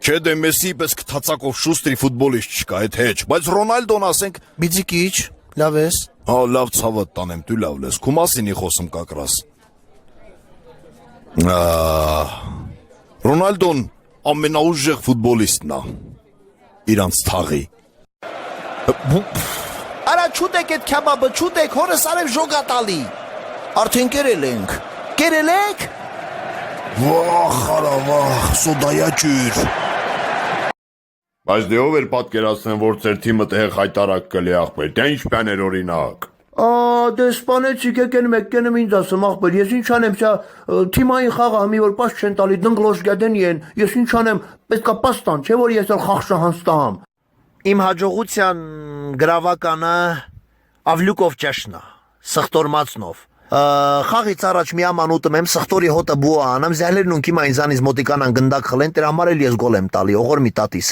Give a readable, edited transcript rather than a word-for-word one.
Չէ դե Մեսսիի պես կթացակով շուստրի ֆուտբոլիստ չկա, այդ հեչ, բայց Ռոնալդոն ասենք Բիձիկիչ, լավ ես։ Հա լավ ցավդ տանեմ, դու լավ լես, քու մասինի խոսում կակրաս։ Ռոնալդոն ամենաուժեղ ֆուտբոլիստն է իրանց թաղի։ Արա չուտեք այդ քյաբաբը, չուտեք, հորս արև ժոգատալի։ Արդեն կերել ենք։ Կերել եք։ Վախ, արա վախ, սոդայա ջուր։ Բայց դե ով էր պատկերացնեմ, որ ծեր թիմը տեղ հայտարակ կլի աղբեր, դե ինչ բաներ օրինակ։ Դե սպանեցիք եկեն մեկ կենեմ ինձ ասում աղբեր, ես ինչ անեմ, սա թիմային խաղը մի որ պաս չեն տալի, դնգլոշ գադենի են, ես ինչ անեմ, պետքա պաստան, չէ որ ես էլ խաղշահանց տամ։ Իմ հաջողության գրավականը Ավլյուկով ճաշնա, Սխտորմացնով։ Խաղից առաջ մի աման ուտում եմ, Սխտորի հոտը բուա անեմ, զահլերն ունքի մա ինձանից մոտիկանան գնդակ խլեն, տեր համար էլ ես գոլ եմ տալի, օղոր մի տատիս։